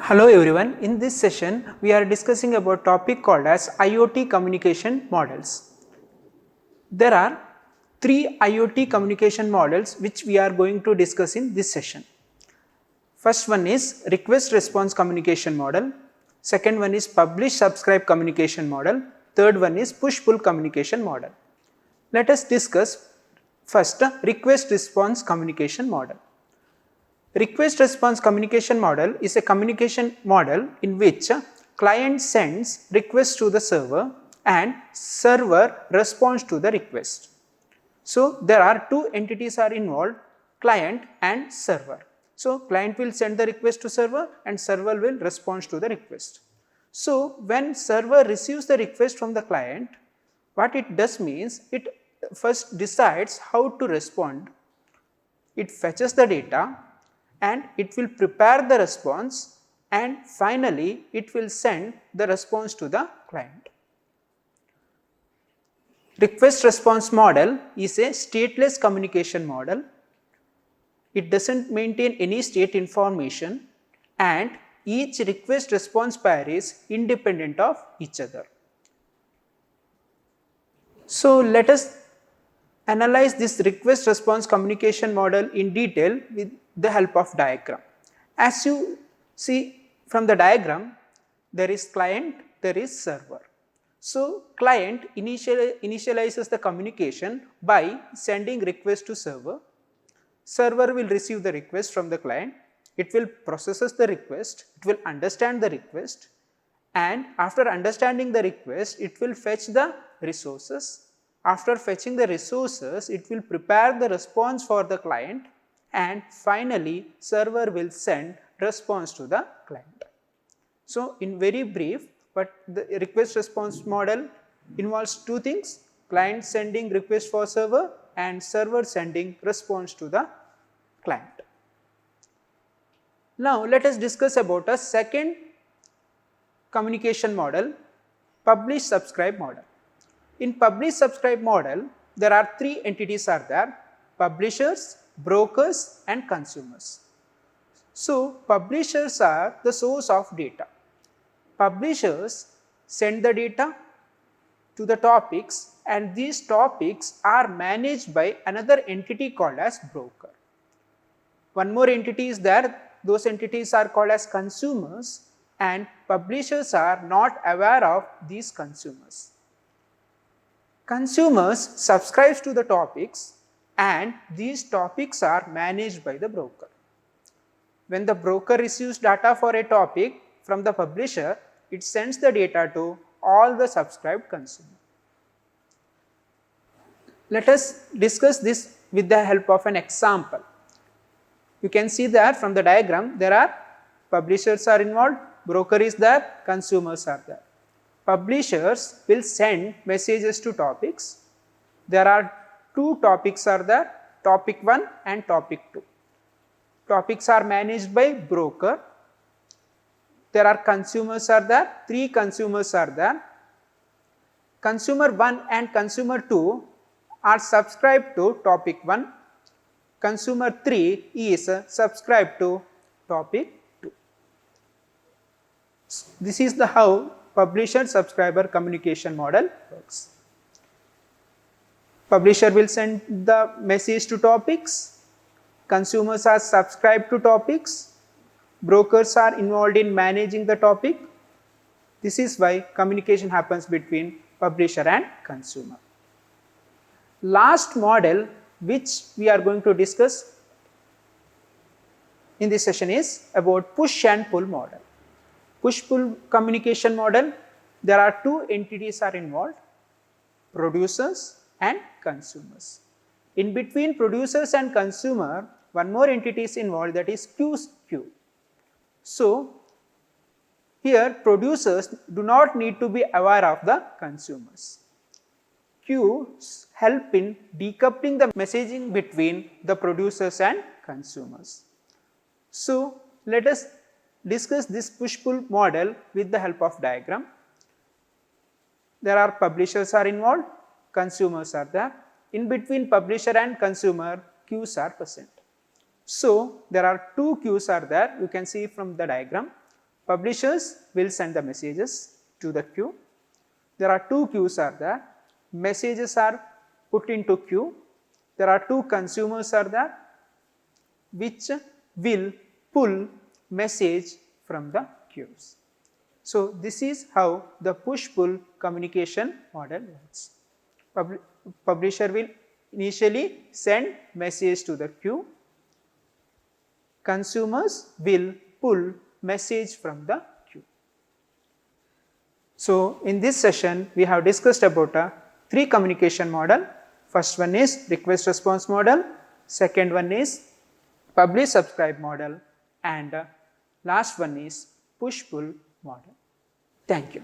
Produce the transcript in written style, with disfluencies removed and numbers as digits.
Hello everyone, in this session we are discussing about topic called as IoT communication models. There are three IoT communication models which we are going to discuss in this session. First one is request response communication model, second one is publish subscribe communication model, third one is push pull communication model. Let us discuss first request response communication model. Request response communication model is a communication model in which client sends request to the server and server responds to the request. So there are two entities are involved, client and server. So client will send the request to server and server will respond to the request. So when server receives the request from the client, what it does means it first decides how to respond. It fetches the data and it will prepare the response and finally it will send the response to the client. Request response model is a stateless communication model. It does not maintain any state information and each request response pair is independent of each other. So let us analyze this request response communication model in detail with the help of diagram. As you see from the diagram, there is client, there is server. So client initializes the communication by sending request to server. Server will receive the request from the client. It will process the request, it will understand the request, and after understanding the request, it will fetch the resources. After fetching the resources, it will prepare the response for the client and finally server will send response to the client. So in very brief, but the request response model involves two things, client sending request for server and server sending response to the client. Now let us discuss about a second communication model, publish subscribe model. In publish subscribe model, there are three entities are there, publishers, brokers and consumers. So publishers are the source of data. Publishers send the data to the topics and these topics are managed by another entity called as broker. One more entity is there, those entities are called as consumers and publishers are not aware of these consumers. Consumers subscribe to the topics and these topics are managed by the broker. When the broker receives data for a topic from the publisher, it sends the data to all the subscribed consumers. Let us discuss this with the help of an example. You can see that from the diagram there are publishers are involved, broker is there, consumers are there. Publishers will send messages to topics. There are two topics are there, topic 1 and topic 2. Topics are managed by broker. There are consumers are there, 3 consumers are there. Consumer 1 and consumer 2 are subscribed to topic 1. Consumer 3 is subscribed to topic 2. This is the how publisher subscriber communication model works. Publisher will send the message to topics, consumers are subscribed to topics, brokers are involved in managing the topic. This is why communication happens between publisher and consumer. Last model which we are going to discuss in this session is about push and pull model. Push-pull communication model, there are two entities are involved, producers and consumers. In between producers and consumer, one more entity is involved, that is queue. So here producers do not need to be aware of the consumers. Queues help in decoupling the messaging between the producers and consumers. So let us discuss this push-pull model with the help of diagram. There are publishers are involved, consumers are there. In between publisher and consumer, queues are present. So there are two queues are there, you can see from the diagram. Publishers will send the messages to the queue. There are two queues are there. Messages are put into queue. There are two consumers are there which will pull message from the queues. So this is how the push-pull communication model works. Publisher will initially send message to the queue. Consumers will pull message from the queue. So in this session we have discussed about three communication model. First one is request response model, second one is publish subscribe model, and last one is push pull model. Thank you.